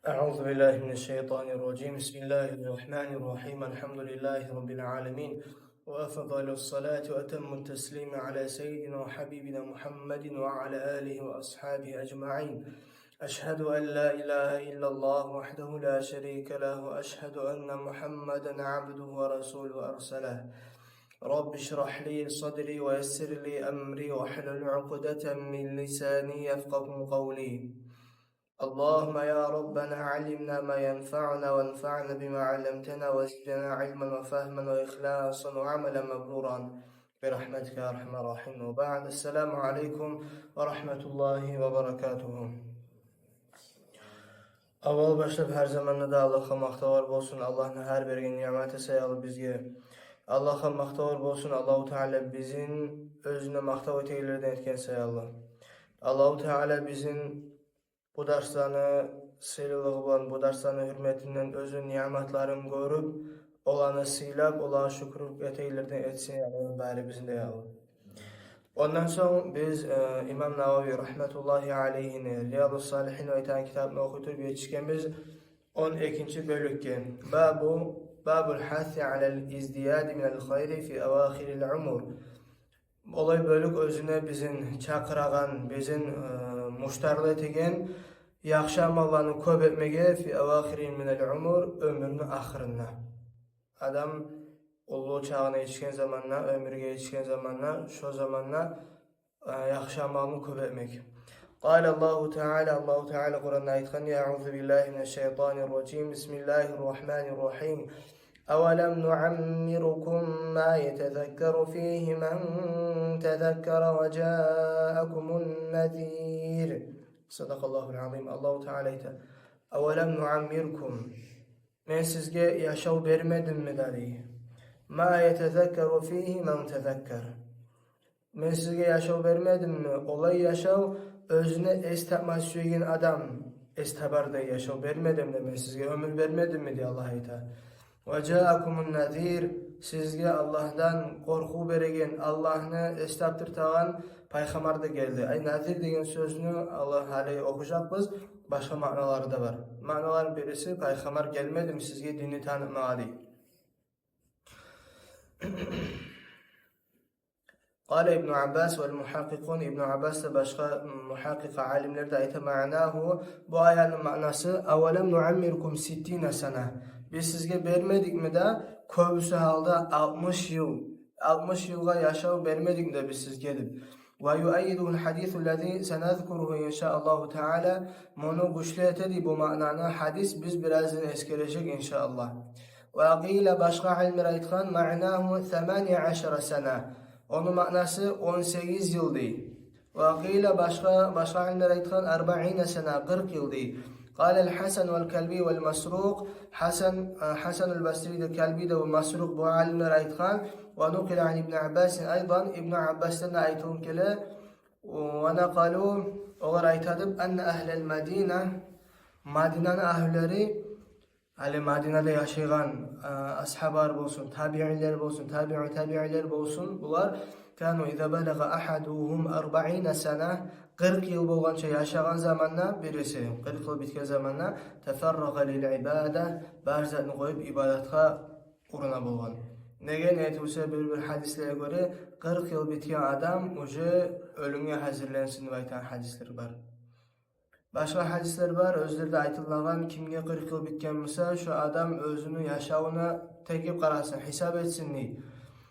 أعوذ بالله من الشيطان الرجيم بسم الله الرحمن الرحيم الحمد لله رب العالمين وأفضل الصلاة وأتم التسليم على سيدنا وحبيبنا محمد وعلى آله وأصحابه أجمعين أشهد أن لا إله إلا الله وحده لا شريك له وأشهد أن محمدا عبده ورسوله أرسله رب اشرح لي صدري ويسر لي أمري واحلل عقدة من لساني يفقه قولي اللهم يا ربنا علمنا ما ينفعنا وانفعنا بما علمتنا وزدنا علما وفهما وإخلاصا وعملا مبرورا برحمتك يا أرحم الراحمين وبعد السلام عليكم ورحمة الله وبركاته. Avval başlap her zamanda da Allah'a maqtavar bolsun. Allah'ın her bir nimeti sayalı bizge. Allah'a maqtavar bolsun. Allahu Teala bizim özüne maqtav eteylerden etken sayalı. Allahu Teala bizim bu derslerini sıyrılığı bu derslerini hürmetinden özün nimetlerini görüp olanı silap, olanı şükür eteylerden etsin yani bari bizim de yalı. Ondan sonra biz İmam Navavi rahmetullahi aleyhine Riyadu Salihin ve İtan kitabını okutup yetişkemiz 12. bölükke Babul hathi alel izdiyadi minel hayri fi avahiril umur. Olay bölük özüne bizim çakıragan, bizim muştarlı etegen yaxşı amallarını köp etmege fi avahirin minel umur ömrünün ahırına. Adam ulu çağına yetişken zamanla, ömürge yetişken zamanla, şu zamanla yaxşı amalını köp etmek. قال الله تعالى Kur'an'da ayetken Eûzu billahi mineşşeytanirracim Bismillahirrahmanirrahim أولم نعمركم ما يتذكر فيه من تذكر وجاءكم النذير صدق الله العظيم الله Teala أولم نعمركم men sizge yaşav vermedim mi dedi. Ma yetezekkeru fihi men tezekker. Men sizge yaşav vermedim mi? Olay yaşav özüne estabma söyleyen adam estabarda yaşav vermedim de men sizge ömür vermedim mi diye Allah ayta. Ve ca'akumun nazir sizge Allah'dan korku beregen Allah'ını estaptırtagan paygambar da geldi. Ay nazir degen sözünü Allah hali okuyacakız. Başka manaları da var. Manaların birisi paygambar gelmedi mi sizge dini tanıtmadı. قال ابن عباس والمحققون ابن Abbas da başka muhakkik alimler de ayete manahu bu ayetin manası avelem nuammirkum 60 sene. Biz sizge vermedik mi de köbüsü halda 60 yılga yaşav vermedik mi de biz sizge edip. Ve yuayyiduhul hadithul lezî senezkuruhu inşaallahu teala. Bunu güçletedi bu manana hadis biz birazdan eskerecek inşallah. Ve qîle başka ilmir aytkan ma'nahu 18 sene. Onun manası 18 yıl değil. Ve qîle başka ilmir aytkan 40 sene 40 yıl değil. قال الحسن والكلبي والمسروق حسن البصري الكلبي والمسروق bu alimler aytkan ونقل عن ابن عباس أيضا ابن عباس'tan aytın kele ونقلوا olar aytadıp أن أهل المدينة Madine'nin ahilleri Ali Madine'de yaşayan ashabar bolsun, tabi'iler bolsun, tabi'iler bolsun bunlar kanu iza balaga ahaduhum 40 sene 40 yıl bolgança yaşagan zamanla birisi 40 yıl bitken zamanla teferraga lil ibade barzatını koyup ibadatga uruna bolgan. Nege netuse bir hadislere göre 40 yıl bitken adam uje ölümge hazırlansın diye aytan hadisler var. Başka hadisler var. Özlerde aytılgan kimge 40 yıl bitken mesela şu adam özünü yaşavına tekip qarasın, hesap etsin diye.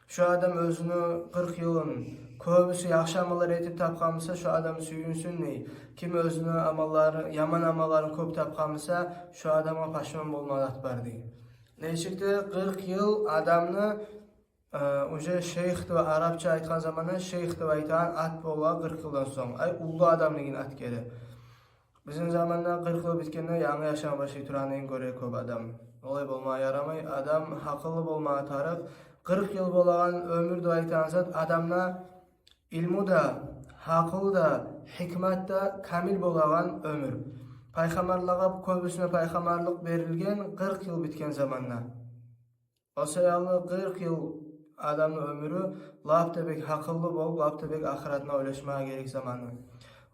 Şu adam özünü 40 yılın köbüsü yaxşı amallar etip tapqanmasa şu adam suyunsün diye. Kim özünü amalları, yaman amallarını köp tapqanmasa şu adama paşman bolmalat var diye. Neçikte 40 yıl adamını uje şeyh ve Arapça aytkan zamanı şeyh ve aytan at bola 40 yıldan sonra. Ay ulu adam degen at gele. Bizim zamanda 40 yıl bitkende yanı yaşam başı turanın göre köp adam. Olay bolmaya yaramay. Adam hakıllı bolmaya tarık. 40 yıl bolagan ömür de aytansat adamla ilmu da, hakıl da, hikmet da kamil bolagan ömür. Paygamarlığa köbüsüne paygamarlık verilgen 40 yıl bitken zamanla. O sayalı 40 yıl adamın ömürü laptebek hakıllı bol, laptebek ahiretine ulaşmaya gerek zamanı.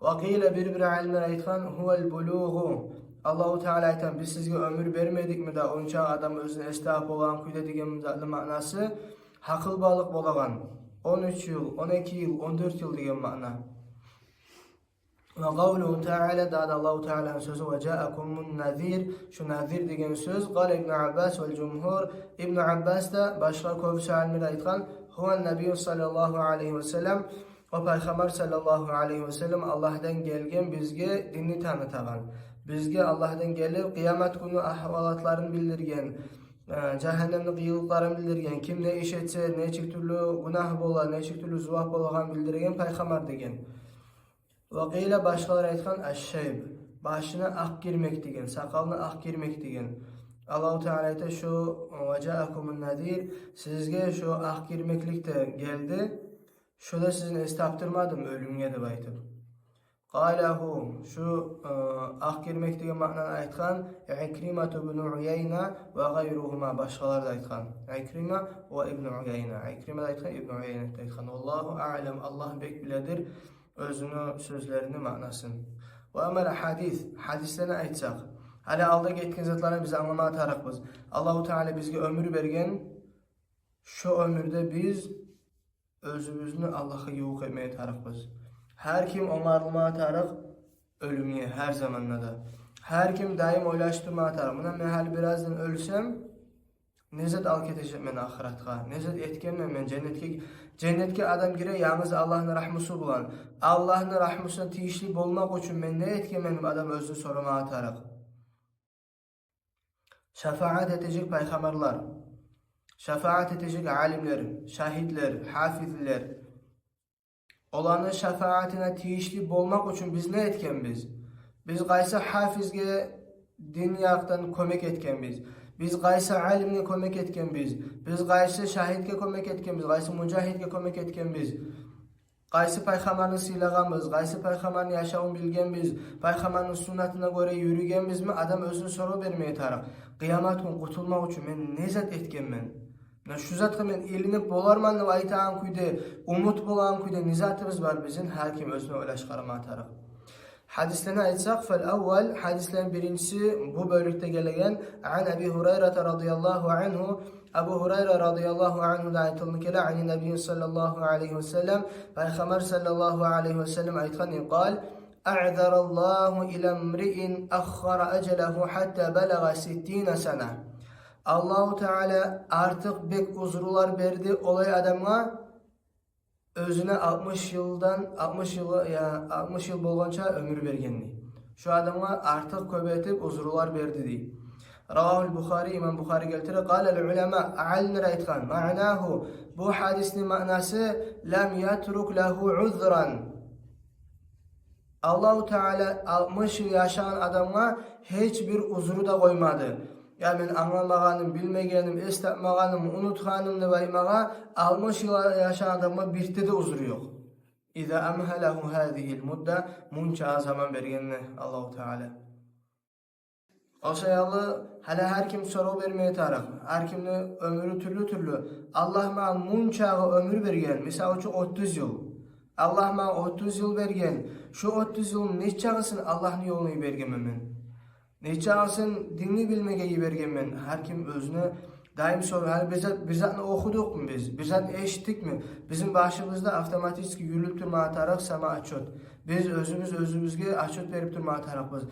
وقيل bir alimler aytkan huvel buluğu Allahu Teala aytan biz sizge ömür vermedikmi da onça adam özüne estahap olan kuyda degen zatlı manası hakıl balık bolagan 13 yıl, 12 yıl, 14 yıl degen mana. Ve kavluhu Teala da Allahu Teala'nın sözü ve ca'akumun nazir, şu nazir degen söz Gal İbn Abbas vel cumhur, İbn Abbas da başka köpüsü alimler aytkan huven nebiyyü sallallahu aleyhi ve sellem o Peygamber sallallahu aleyhi ve sellem Allah'tan gelgen bizge dinni tanıtagan. Bizge Allah'tan gelip kıyamet günü ahvalatlarını bildirgen, cehennemde kıyılıklarını bildirgen, kim ne iş etse, ne türlü günah bola, ne türlü zuvah bolagan bildirgen Peygamber degen. Ve qeyle başkaları aytkan eşşeyb, başına ak girmek degen, sakalına ak girmek degen. Allah-u Teala ayta şu ve ca'akumun nadir, sizge şu ak girmeklik de geldi, şu da sizin estaptırmadım ölümge de aytıp. Qalahu şu ak girmek degen ma'nan aytkan İkrimatu ibn Uyeyna ve gayruhuma başkaları da aytkan. İkrima ve ibn Uyeyna. İkrima da aytkan ibn Uyeyna da aytkan. Allahu a'lem, Allah bek biledir özünü sözlerini manasın. Ve amel hadislerini aytsak. Hala alda getken zatlarını biz anlamaya tarıkbız. Allahu Teala bizge ömür bergen, şu ömürde biz özümüzünü Allah'a yoğuk etmeye tarıkbız. Her kim onarılmaya tarık ölümye her zamanla da. Her kim daim oylaştırmaya tarık. Buna mehal birazdan ölsem nezet al ketecek men ahiratga. Nezet etkenmen men cennetke adam gire yalnız Allah'ın rahmusu bulan. Allah'ın rahmusuna tiyişli bolmak için men ne etkenmenim adam özünü sormaya tarık. Şefaat edecek peygamberler. Şefaat edecek alimler, şahitler, hafizler. Olanı şefaatine tiyişli bolmak için biz ne etken biz? Biz gaysa hafizge dünyaktan kömek etken biz. Biz gaysa alimge kömek etken biz. Biz gaysa şahitge kömek etken biz. Gaysa mücahitge kömek etken biz. Gaysa peygamberini silagamız. Gaysa peygamberini yaşamını bilgen biz. Peygamberin sünnetine göre yürügen biz mi? Adam özünü soru vermeye taraf. Kıyamet gün kurtulmak için men ne zat etken men? Şu zatı men ilinip bolarmanlı aytağın kuyde, umut bolan kuyde nizatımız var bizim. Her kim özüne öyle çıkarmaya taraf. Hadislerine aytsak fel evvel hadislerin birincisi bu bölükte gelegen an Ebi Hureyre radıyallahu anhu Ebu Hureyre radıyallahu anhu da aytılmış an Nebi sallallahu aleyhi ve sellem Peygamber sallallahu aleyhi ve sellem aytkan qal a'zarallahu ila imri'in akhara ecelehu hatta belaga 60 sene. Allahu Teala artık bek uzrular verdi olay adama özüne 60 yıl bolgança ömür bergenli. Şu adama artık köbetip uzrular berdi di. Ravahul Bukhari, İmam Bukhari geltire. Qâlel ulema alimler aytkan. Ma'nahu bu hadisinin manası lem yatruk lehu uzran. Allahu Teala 60 yıl yaşayan adama hiçbir uzru da koymadı. Ya ben anlamağanım, bilmegenim, esnetmağanım, unutğanım da baymağa 60 yıl yaşayan adama birte de uzru yok. İza amhalehu hadihil mudda munça zaman bergenine Allahu Teala. O sayalı hala her kim soru vermeye taraf. Her kimde ömrü türlü. Allah ma munça ömür bergen. Misal şu 30 yıl. Allah ma 30 yıl bergen. Şu 30 yılın neçağısın Allah'ın yolunu bergememen. Neçağısın dinini bilmege bergemen. Her kim özüne daim soru. Her bizzat okuduk mu biz? Bizzat eşittik mi? Bizim başımızda avtomatik yürüp durmaya taraf sama açot. Biz özümüzge açot verip durmaya tarafız.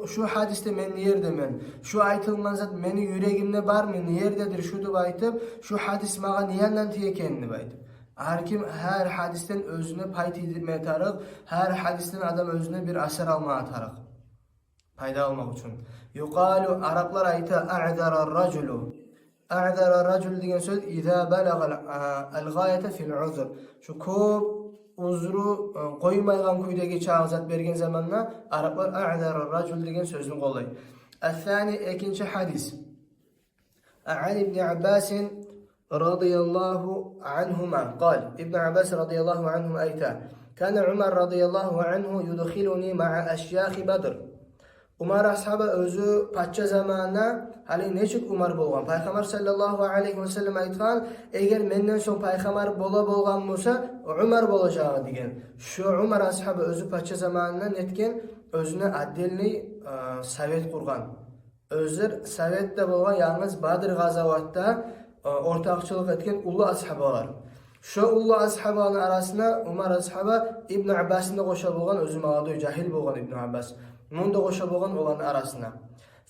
Şu hadiste men niyerde men. Şu aytılman zat meni yüreğimde var mı? Niyerdedir şu da aytıp şu hadis mağa niyandan tiye kendini baytıp. Her kim her hadisten özüne pay edilmeye taraf. Her hadisten adam özüne bir asar almaya taraf. Payda almak için. Yuqalu Araplar ayta a'zara raculu. A'zara racul degen söz iza balaga al-gayete fil uzr. Şu köp uzru koymaygan kuydagi çağızat bergen zamanla Araplar a'zara racul degen sözünü qollay. El-thani ikinci hadis. An İbn Abbas radıyallahu anhuma قال İbn Abbas radıyallahu anhuma ayta kana Umar radıyallahu anhu yudkhiluni ma'a aşyakh Badr. Umar ashabı özü paçça zamanına hali neçik Umar bolgan. Peygamber sallallahu aleyhi ve sellem aytgan, eğer menden son peygamber bolgan bolsa Umar bolacağı degen. Şu Umar ashabı özü paçça zamanına netken özüne addelni Sovet kurgan. Özler Sovet'te bolgan yalnız Badr gazavatda ortakçılık etken ulu ashabalar. Şu ulu ashabanın arasında Umar ashaba İbn Abbas'ın da koşa bolgan, özüm ağadı cahil bolgan İbn Abbas. Bunun da koşa bolgan olan arasında.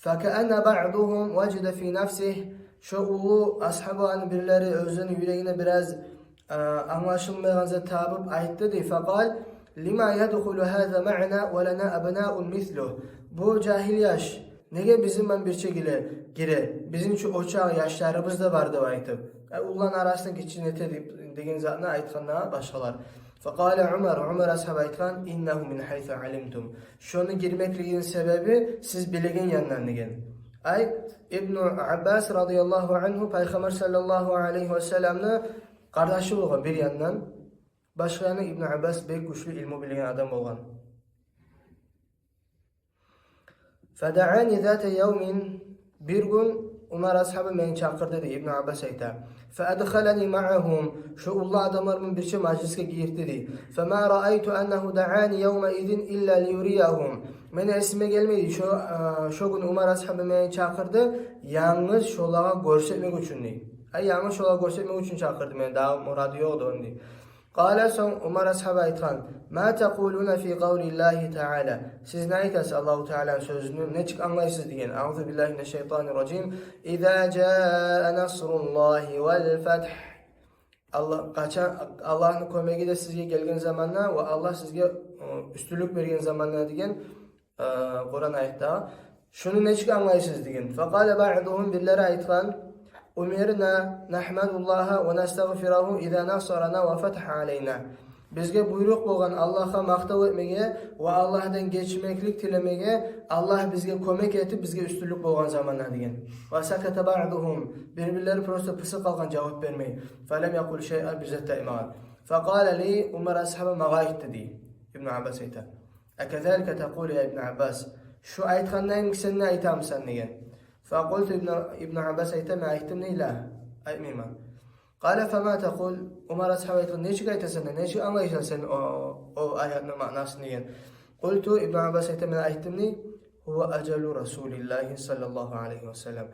فَكَأَنَّ بَعْضُهُمْ وَجِدَ فِي نَفْسِهِ Şu ulu ashabanın birileri özlerinin yüreğine biraz anlaşılmayanca tabip ayıttı diye. Fakal lima yedhulu hâzâ ma'na ve lena abnâ'un misluh. Bu cahil yaş nege bizim ben bir şekilde gire. Bizim şu oçağı yaşlarımız da vardı ayıttı. Ulan arasında geçinete degen zatına aytkanlar başkalar. Fakale Umar ashab aytkan innehu min haythu alimtum. Şunu girmekliğin sebebi siz bilegen yandan degen. Ay İbn Abbas radıyallahu anhu Peygamber sallallahu aleyhi ve sellem'le kardeşi olgan bir yandan, başka yana İbn Abbas bek güçlü ilmi bilgen adam olgan. Feda'ani zate yevmin bir gün Umar ashabı beni çakırdı dedi İbn Abbas ayta. Fedhalani ma'ahum şu Allah adamlarımın bir şey majliske girdi dedi. Fema ra'aytu ennehu da'ani yevme idin illa liyuriyahum. Men esime gelmedi. Şu gün Umar ashabı beni çakırdı. Yalnız şolağa görsetmek için dedi. Yalnız şolağa görsetmek için çakırdı beni. Daha muradı yoktu onu dedi. Kale son Umar ashabı aytkan. Ma tekuluna fi kavlillahi teala. Siz ne aytasınız Allahu Teala'nın sözünü ne çık anlayısınız diyen. Euzu billahi mineşşeytanirracim. İza caa nasrullahi vel feth. Allah'ın kömegi de sizge gelgen zamanla ve Allah sizge üstünlük vergen zamanla diyen Kur'an ayette. Şunu ne çık anlayısınız diyen. Fekale ba'duhum billere aytkan. Umirna nahmadullaha ve nestağfirahu iza nasarana ve fetha aleyna. Bizge buyruk bolgan Allah'a maqtav etmege ve Allah'dan geçmeklik tilemege Allah bizge kömek etip bizge üstünlük bolgan zamanlar degen. Ve sakata ba'duhum birbirleri prosto pısı kalkan cevap vermeyi. Felem yakul şey'a bize te'man. Fekale li Umar ashabı mağayit dedi. İbn Abbas ayta. Ekezalike tekul ya İbn Abbas. Şu aytkandan sen ne aytamsan degen. فقلت ابن عباس ايتم ايتمني لا اي ميما قال فما تقول عمر اصحاب ايتم نيشي ايتسن نيشي انلايشن سن او اياتنا معناسنيا قلت ابن عباس ايتم ايتمني هو اجل رسول الله صلى الله عليه وسلم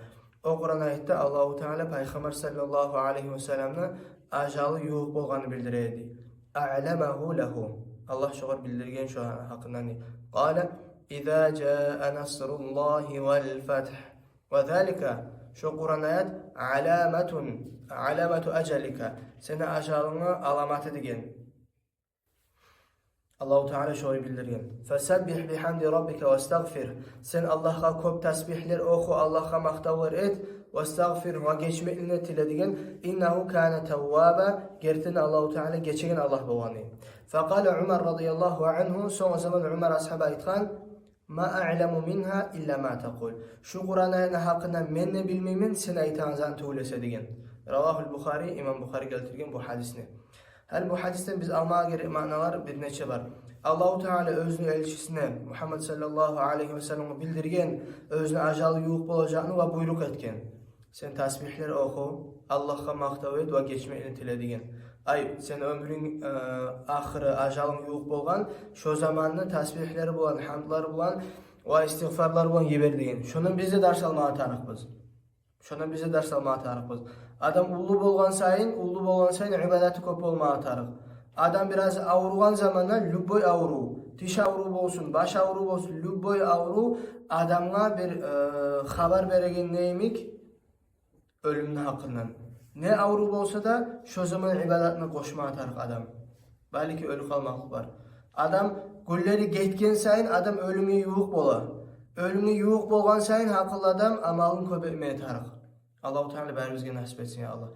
o Kur'an ayette Allahu Teala Peygamber sallallahu aleyhi ve sellem'e ajalı yo'q bolganını bildiradi. A'lamahu lehu. Allah şoğur bildirgen şu hakkında ne? Qala iza jaa nasrullahi vel feth. Ve zalika şu Kur'an ayet alametu ecelika. Seni ajalını alamatı degen. Allahu Teala şöyle bildirgen. Fesebbih bihamdi rabbika ve estağfir. Sen Allah'a köp tasbihler oku, Allah'a maqtavlar et ve estağfir ve geçmekliğine tiledigen. İnnehu kana tevvaba. Gertin Allahu Teala geçegen Allah bavani. Fekale Umar radıyallahu anhu. Son zaman Umar ashaba aytkan. Ma a'lemu minha illa ma taqul. Şu Kur'an ayetinin hakkında men ne bilmeymen sen aytanızdan tuğlese degen. Ravahul Bukhari, İmam Bukhari geltirgen bu hadisini. Her bu hadisten biz almaya gerek manalar bir neçe var. Allahu Teala özünü elçisine Muhammed sallallahu aleyhi ve sellem'e bildirgen, özünü ajalı yo'q bolacağını ve buyruk etken. Sen tasbihleri oku, Allah'a maqtav et ve geçmekini tiledigen. Ay sen ömrün ahırı ajalın yo'q bolgan, şu zamanını tasbihleri bulan, hamdları bulan ve istiğfarlar bulan yiberdigen. Şunun bize ders almaya tarıqbız. Adam ulu bolgan sayın ibadeti köp bolmaya tarıq. Adam biraz avrugan zamanla lübboy avru, tiş avru bolsun, baş avru bolsun, lübboy avru adamga bir haber beregen neyimik ölümün hakkından. Ne avru bolsa da şu zaman ibadetine koşmaya tarık adam. Belki ölü kalmak var. Adam gülleri getken sayın adam ölümü yo'q bola. Ölümü yo'q bolgan sayın haklı adam amalın köpetmeye tarık. Allahu Teala berimizge nasip etsin ya Allah.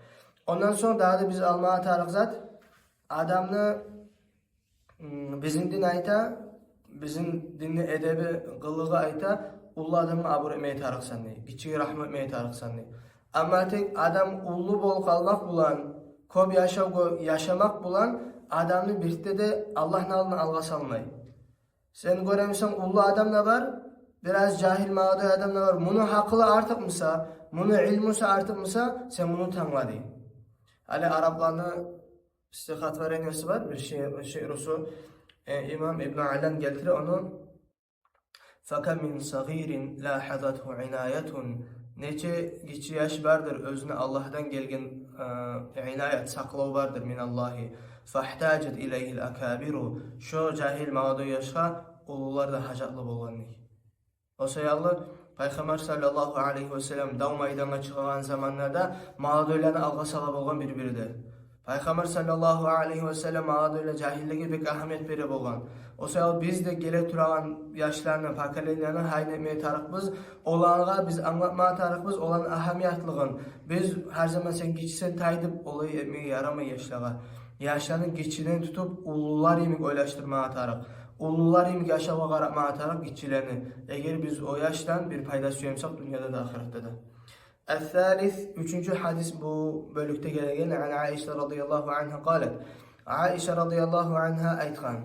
Ondan sonra daha da biz almaya tarık zat adamını bizim din ayta, bizim dinni edebi kıllığı ayta ulu adamı abur etmeye tarık sanni. Kiçiği rahmet etmeye tarık sanni. Ama tek adam ulu bol kalmak bulan, köp yaşamak bulan adamı birlikte de Allah'ın alına alga salmayı. Sen göremiyorsan ulu adam da var, biraz cahil mağdur adam da var. Bunu haklı artık mısa, bunu ilmusa artık mısa, sen bunu tanıma deyin. Hani Araplarına istihat veren yası var, bir şey Rusu İmam İbn Alan getirir onu. فَكَمْ مِنْ صَغِيرٍ لَاحَظَتْهُ عِنَايَةٌ Nece kiçi yaş vardır özüne Allah'tan gelgen inayet saklav vardır minallahi. Fahtacet ileyhil akabiru. Şu cahil mağdu yaşa ulular da hacatlı bolğanny. O sayallı Peygamber sallallahu aleyhi ve sellem dav maydana çıkan zamanlarda mağduylarını alğa sala bolğan bir-biridir. Peygamber sallallahu aleyhi ve sellem mağduyla cahilligi bek ahmet beri bolğan. O sayal biz de gele turagan yaşlarını, pakalelerini haynetmeye tarıqbız. Olanğa biz anlatmaya tarıqbız, olan ahamiyatlığın. Biz her zaman sen geçsen taydıp olayı etmeye yaramay yaşlağa. Yaşlarının geçiden tutup ulular yemek oylaştırmaya tarıq. Ulular yemek yaşağa qaratmaya tarıq geçilerini. Eğer biz o yaştan bir paydası yemsak dünyada da ahirette de. El-Thalith, üçüncü hadis bu bölükte gelgen. An Aişe radıyallahu anha qalet. Aişe radıyallahu anha aytgan.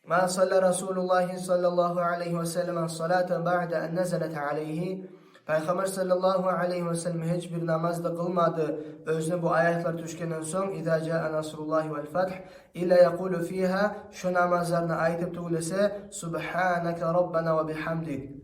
Ma salla Resulullah sallallahu aleyhi ve sellem salata ba'de en nezelet aleyhi. Peygamber sallallahu aleyhi ve sellem hiçbir namazda kılmadı. Özüne bu ayetler düşkenden son İza ca'a nasrullahi vel fath illa yaqulu fiha şu namazlarına ayetip tuğlese Subhaneke Rabbena ve bihamdik.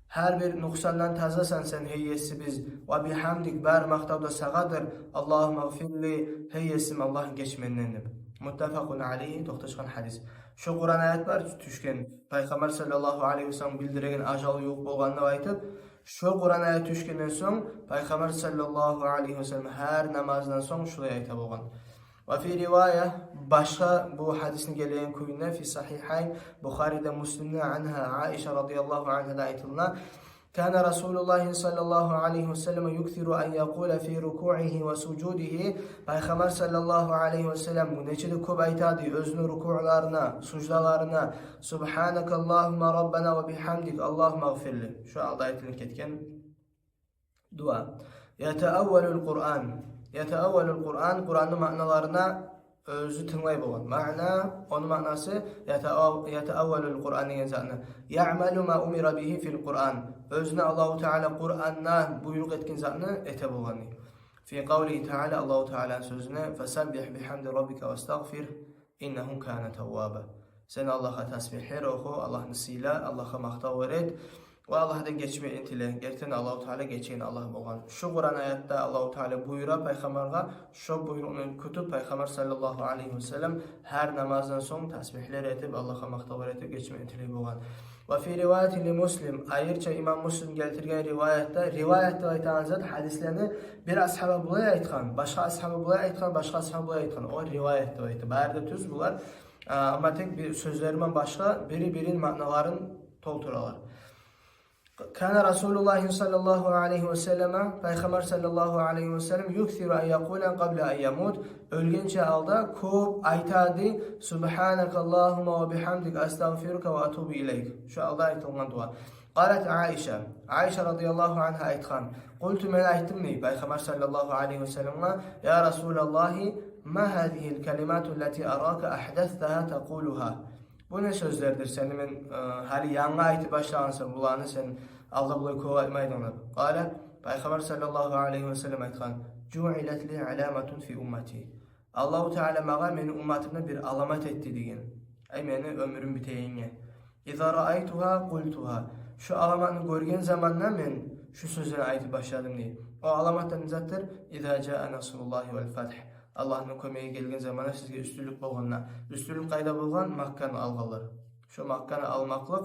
Her bir nuksandan tazasan sen heyyesi biz ve bihamdik bar maqtavda sağadır. Allahümme gfirli heyyesim Allah'ın geçmenlendim. Muttefakun aleyhi toxtaşkan hadis. Şu Kur'an ayet var düşken. Peygamber sallallahu aleyhi ve sellem bildiregen ajalı yok bolğanını aytıp şu Kur'an ayet düşkenden son Peygamber sallallahu aleyhi ve sellem her namazdan son şulay ayta bolğan. Ve fi rivaya başka bu hadisin gelen kuyunda fi sahihayn Bukhari'de Müslim'de anha Aişe radıyallahu anha da aytılına Kana Resulullah sallallahu aleyhi ve sellem yukthiru en yaqula fi ruku'ihi ve sucudihi Peygamber sallallahu aleyhi ve sellem bu neçede köp aytadı özünü ruku'larına, sucdalarına Subhaneke Allahümme Rabbena ve bihamdik Allahümme gfirli. Şu alda ayetilen ketken dua. Yeteavvelul Kur'an. Yeteavvelul Kur'an, Kur'an'ın ma'nalarına özü tınlay bolğan. Ma'na, onun ma'nası yeteavvelul Kur'an degan zatni. Ya'malu ma umira bihi fil Kur'an. Özüne Allahu Teala Kur'an'na buyruk etken zatni ete bolğan. Fi kavlihi Teala Allahu Teala'nın sözüne fesabbih bihamdi rabbika vestagfir innehu kana tawwaba. Sen Allah'a tasbihler oku, Allah'ın sila, Allah'a maqtav et. Ve Allah'dan geçme intile. Gerçekten Allah-u Teala geçen Allah bolğan. Şu Kur'an ayette Allah-u Teala buyura Peygamber'e şu buyruğunu kutup Peygamber sallallahu aleyhi ve sellem her namazdan son tasbihler etip Allah'a maqtav etip geçme intile bolğan. Ve fi rivayeti li Muslim ayrıca İmam Müslim keltirgen rivayette aytan zat hadislerini bir ashaba bulay aytgan, başka ashaba bulay aytgan, başka ashaba bulay aytgan. O rivayette aytı. Bärde tüz bular. Ama tek bir sözlerinden başka biri ma'naların tolturalar. Kana Resulullah sallallahu aleyhi ve sellem Peygamber sallallahu aleyhi ve sellem yukthiru en yakulen qabla en yamut ölgence alda köp aytadı Subhaneke Allahümme ve bihamdik estağfiruke ve atubu ileyk. Şu alda aytılgan dua. Qalet Aişe. Aişe radıyallahu anha aytgan. Qultu men aytdım ni Peygamber sallallahu aleyhi ve sellem ya Resulallah ma hadihil kelimatu lati araka ahdathtaha taquluha. Bu ne sözlerdir senin hali yanına ayeti başlansın bulanı sen Allah bulay kovamaydan. Qala Peygamber sallallahu aleyhi ve sellem aytgan Cu'ilet li alamatun fi ummati. Allahu Teala mağa meni ummatimde bir alamat etti degen. Ay meni ömrüm biteyinge. İza ra'aytuha qultuha. Şu alamatını görgen zamandan men şu sözleri ayeti başladım diye. O alamattan zattır İza ca'a nasrullahi vel fath. Allah'ın kömeği gelgen zamana sizge üstünlük bolğanna. Üstünlük qayda bolğan Makka'nı alğalar. Şu Makka'nı almaqlıq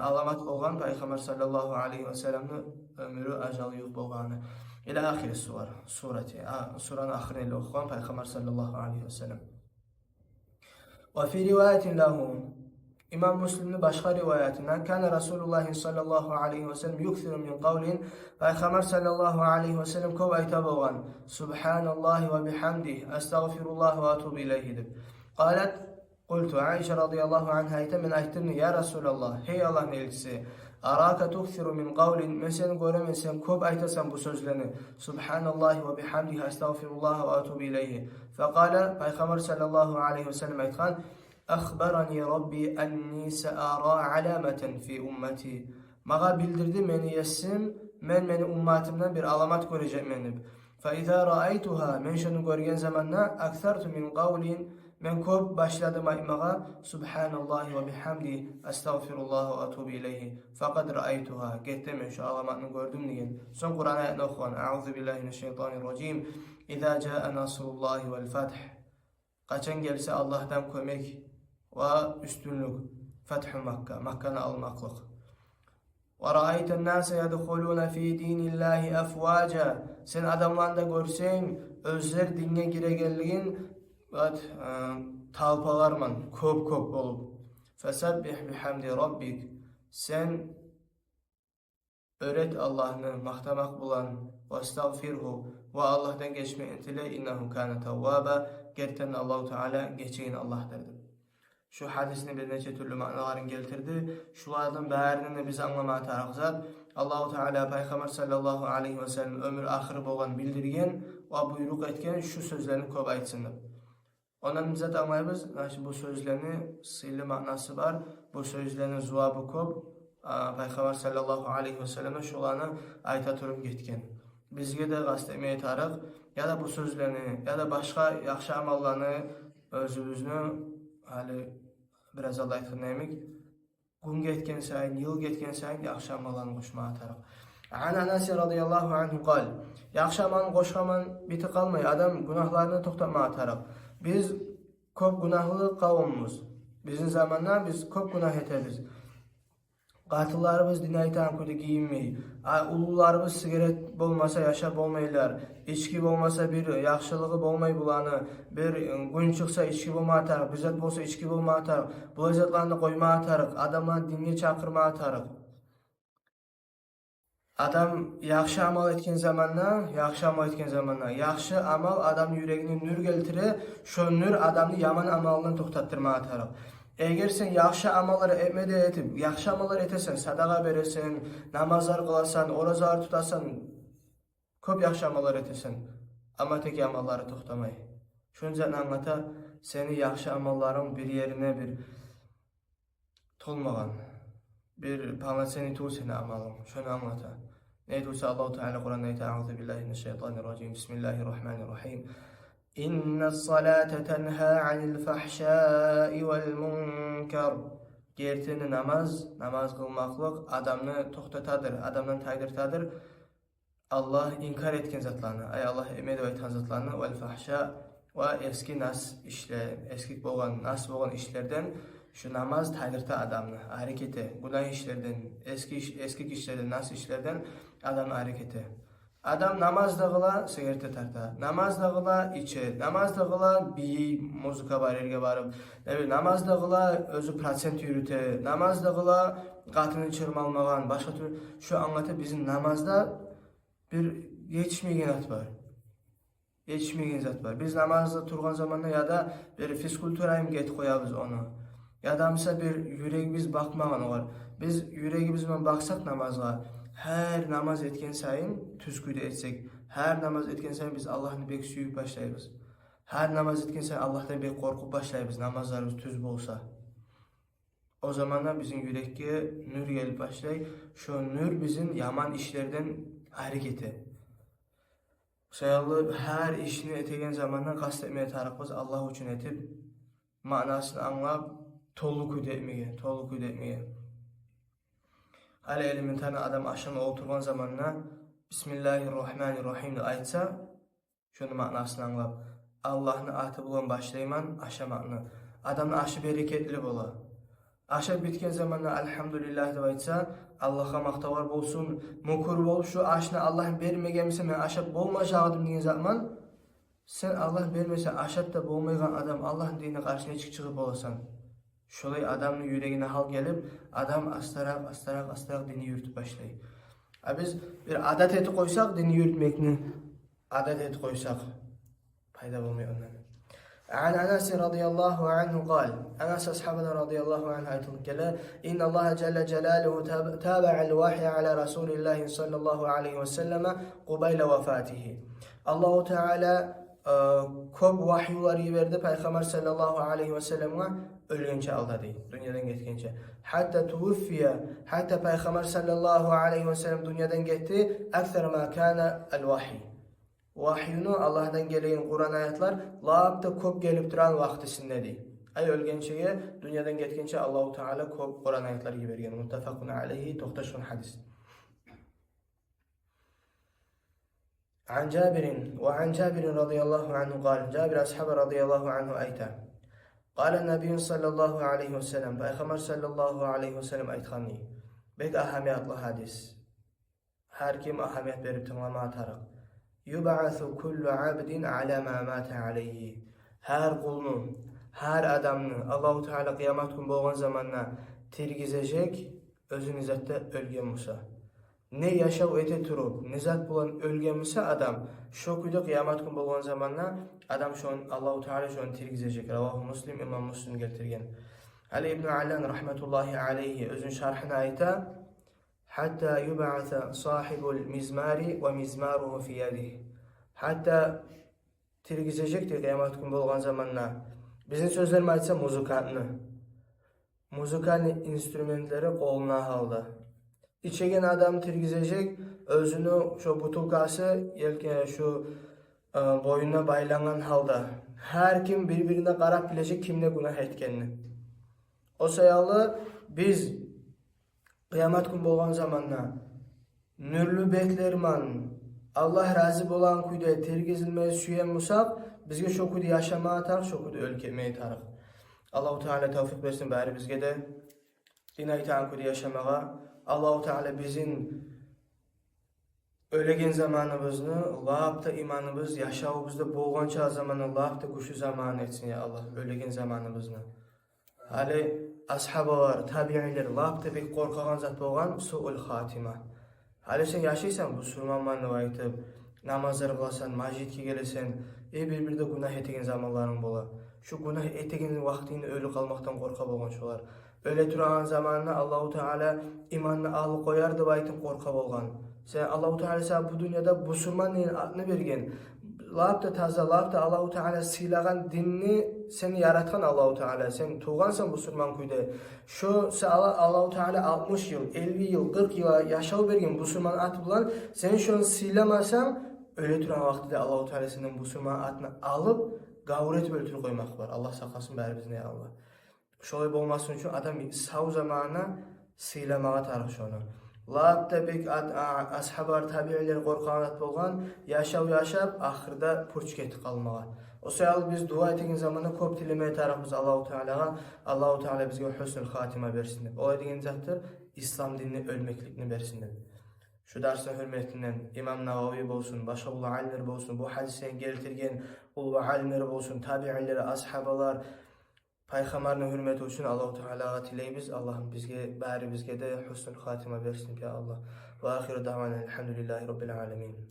alamat bolğan Peygamber sallallahu aleyhi ve sellem'nin ömrü ajalı yok bolğanı. İlى ahir surati. Suranın ahirinde okuyan Peygamber sallallahu aleyhi ve sellem. Ve fi rivayetin lahu İmam Müslim'in başka rivayetinden kana Resulullah sallallahu aleyhi ve sellem yukthiru min kavlin Peygamber sallallahu aleyhi ve sellem köp ayta bolğan Subhanallah ve bihamdih estağfirullah ve atubu ileyhidir. Qalet Qultu Aişe radıyallahu anha ayta men aytımni ya Resulallah hey Allah'ın elçisi araka tukthiru min kavlin men seni göremen sen köp aytasan bu sözlerini Subhanallah ve bihamdih estağfirullah ve atubu ileyhi. Fekala Peygamber sallallahu aleyhi ve sellem aytgan أخبرني ربي أني سأرى علامة في أمتي. Mağa bildirdi meni yesim men ummatimden bir alamat görecek menib. فإذا رأيتها men şunu görgen zamanna أكثرت من قول Men köp başladım aytmaga subhanallahi ve bihamdi estağfirullah ve atubu ileyhi. Fakat ra'aytuha. Gettim şu alamatını gördüm diyen. Son Kur'an ayetini okuyan. Euzu billahi mineşşeytanirracim. İza caa nasrullahi vel fath. Kaçan gelse Allah'tan kömek ve üstünlük. Fethu Makka. Makka'nı almaklık. Ve ra'ayten nase yedhulun fi dinillahi afwaca. Sen adamlarını da görsen özler dinine giregelliğin talpalarman köp olup. Fesabbih bihamdi rabbik. Sen öğret Allah'ını mahtamak bulan ve estağfirhu ve Allah'tan geçme entile innehu kâne tevvâba. Gerçekten Allah-u Teala geçeyin Allah'tır. Şu hadisini bir neçe türlü manaların getirdi. Şulardan bärini biz anlamaya tarıqzat. Allah-u Teala Peygamber sallallahu aleyhi ve sellem ömür ahırı bolan bildirgen ve buyruk etken şu sözlerini köp aytsınlar. Ondan bizzat anlayırız, bu sözlerini sıylı manası var. Bu sözlerin cevabı köp. Peygamber sallallahu aleyhi ve sellem şularını ayta turup getken. Bizge de qast etmeye tarıq ya da bu sözlerini ya da başka yaxşı amallarını özümüzünü hali biraz Allah aytqan gün getken sayın, yıl getken sayın yaxşı amallarını qoşmağa tarıq. An Anas radıyallahu anhu qal: yaxşı amalını qoşqaman biti qalmay adam günahlarını toxtamağa tarıq. Biz köp günahlı kavmumuz. Bizim zamandan biz köp günah eteriz. Qatıllarımız dinaytan kötü giyinmeyi, ulularımız sigaret bolmasa yaşap olmaylar, içki bolmasa bir yaxşılığı bolmay bulanı, bir gün çıksa içki bolma atarıq, bizat bolsa içki bolma atarıq, bu zatlarını koyma atarıq, adamlar dinge çakırma atarıq. Adam yaxşı amal etken zamanla, yaxşı amal adamın yüreğine nür geltire, şu nür adamı yaman amalından toxtattırma atarıq. Eğer sen yaxşı amalları etmede etip, yaxşı amallar etesen, sadaqa veresen, namazlar kılasan, orazlar tutasan, köp yaxşı amallar etesen, ama tek amalları toxtamay. Şunca anlata, seni yaxşı amalların bir yerine bir tolmağan, bir panlaseni tu seni amalın, şunu anlata. Neyse Allah-u Teala Kur'an'da Euzu billahi mineşşeytanirracim. Bismillahirrahmanirrahim. İnnes salate tenha anil fahşai vel munkar. Gerçekten namaz kılmaklık adamını toxtatadır, adamdan taydırtadır. Allah inkar etken zatlarını, ay Allah emed aytan zatlarını vel fahşa ve eski boğan, nas boğan işlerden şu namaz taydırta adamını, harekete, günah işlerden, eski işlerden, nas işlerden adamın harekete. Adam namaz da kıla sigarete tarta, namaz da kıla içe, namaz da kıla bir muzika barerge barıp, namaz da kıla özü prosent yürüte, namaz da kıla qatını çırmalmağan, başka türlü şu anlatı bizim namazda bir yetişmeyen zat var. Yetişmeyen zat var. Biz namazda turgan zamanında ya da bir fiskulturayım get koyabız onu. Ya da mesela bir yüreğimiz bakmağan var. Biz yüreğimizden baksak namazga, her namaz etken sayın tüsküde etsek, her namaz etken sayın biz Allah'ını bek süyüp başlayırız. Her namaz etken sayın Allah'tan bek korkup başlayırız, namazlarımız tüz bolsa. O zamanlar bizim yürekке nür gelip başlayır. Şu nür bizim yaman işlerden hareketi. Sayılı her işini etegen zamandan kastetmeye tarafız Allah için etip manasını anlayıp tolluk ödetmeye. Hali elementarın adam aşağıda oturgan zamanla Bismillahirrahmanirrahim de aytsa şunu manasını anlayıp Allah'ın atı bulan başlayman aşamakını. Adamın aşı bereketli bola. Aşağı bitken zamanla elhamdülillah de aytsa Allah'a maktavar bolsun, mukur bol şu aşını Allah vermegense men aşağı bolmaşağıdım diyen zaman sen Allah vermese aşağı da bolmaygan adam Allah'ın dinine karşına çıkıp olasan. Şolay adamın yüreğine hal gelip adam astarak dini yürütüp başlayır. Biz bir adet eti koysak dini yürütmekini adet eti koysak payda olmuyor ondan. An Anas radıyallahu anhu قال Anas ashabına radıyallahu anhu aytıldı ki İnna Allah celle celaluhu tabi'al vahyi ala Resulillah sallallahu aleyhi ve selleme qubayla vefatihi. Allahu Teala köp vahyuları verdi Peygamber sallallahu aleyhi ve selleme ölünce aldadı, dünyadan gitkince. Hatta Peygamber sallallahu aleyhi ve sellem dünyadan gitti, ekser ma kana el vahiy. vahyini Allah'dan gelen Kur'an ayetler labda kop gelip duran vaktisinde değil. Ay ölgençeye dünyadan getkince Allahu Teala kop Kur'an ayetler gibi bergen. Muttafaqun aleyhi 90 hadis. عن جابر وعن جابر رضي الله عنه قال جابر أصحاب رضي الله عنه أيتا قال النبي صلى الله عليه وسلم Peygamber sallallahu aleyhi ve sellem aytqani bek ahamiyatlı hadis. Her kim ahamiyat verip tınlama tarık. Yub'athu kullu abdin ala ma mata aleyhi. Her kulunu, her adamını Allahu Teala kıyamet günü bolgan zamanna tirgizecek özün izzatda ölgen musa. Ne yaşav ete turup, nizat bulan ölgen musa adam, şu kuyda kıyamet günü bolgan zamanna adam şon Allahu Teala şon tirgizecek. Ravahu Muslim, İmam Muslim getirgen. Ali ibn Allan rahmetullahi aleyhi özün şarhına ayta hatta yub'atha sahibul mizmari ve mizmaruhu fi yadihi. Hatta tirgizecektir kıyamet günü bolgan zamanna. Bizim sözlerimi aytsa muzikal instrumentleri koluna aldı. İçegen adam tirgizecek özünü şu butulkası yelken şu boyuna baylanan halda. Her kim birbirine karap bilecek kimle günah etkenini. O sayalı biz kıyamet günü bolgan zamanna nürlü beklerman Allah razı bolan kuyda tirgizilmeye süyen musab bizge şu kuyda yaşamaya tarık, şu kuyda ölkemeye tarık. Allahu Teala tevfik versin bari bizge de dinaytan kuyda yaşamaya. Allahu Teala bizim ölegen zamanımızını, labda imanımız, yaşavımızda bolgança zamanı, labda kuşu zaman etsin ya Allah, ölegen zamanımızını. Hali ashabalar, tabi'iler, labda bek korkagan zat bolgan su'ul hatima. Hali sen yaşaysan bu surmanmanı aytıp, namazlar kılasan, majidki gelesen, birbirde günah etegen zamanların bola. Şu günah etegen vaktini ölü kalmaktan korka bolgan şolar. Öyle turan zamanına Allahu Teala imanını alıp koyar da aytıp korka bolgan. Sen Allahu Teala sen bu dünyada bu surmanın adını bergen. Labda taza, labda Allahu Teala silagan dinini seni yaratkan Allahu Teala. Sen tuğansan bu surman kuyda. Şu sen Allahu Teala 60 yıl, 50 yıl, 40 yıl yaşav bergen bu surman atı bulan. Sen şu an silamasan öyle turan vaktide Allahu Teala senin bu surman atını alıp gavret böltür koymak var. Allah saklasın bari bizne ya Allah. Şolay bolmasın üçün adam sağ zamana siylamağa tarık şonu. Labda bek ashabar tabi'iler korkanat bolgan, yaşab ahırda purçket kalmağa. O sayal biz dua ettiğin zamanı kop dilemeye tarafımız Allahu Teala'ga. Allahu Teala bizge husnul hatima versin. O dediğin zattır İslam dinini ölmeklikini versin. Şu dersin hürmetinden İmam Navavi bolsun, başka ulu alimler bolsun, bu hadisen geltirgen ulu alimler bolsun, tabi'ileri, ashabalar, Peygamberin hürmeti için Allahu Teala'ya tileybiz. Allah'ım bizge de husnul hatima versin ya Allah. Ve ahiru davana elhamdülillahi rabbil alemin.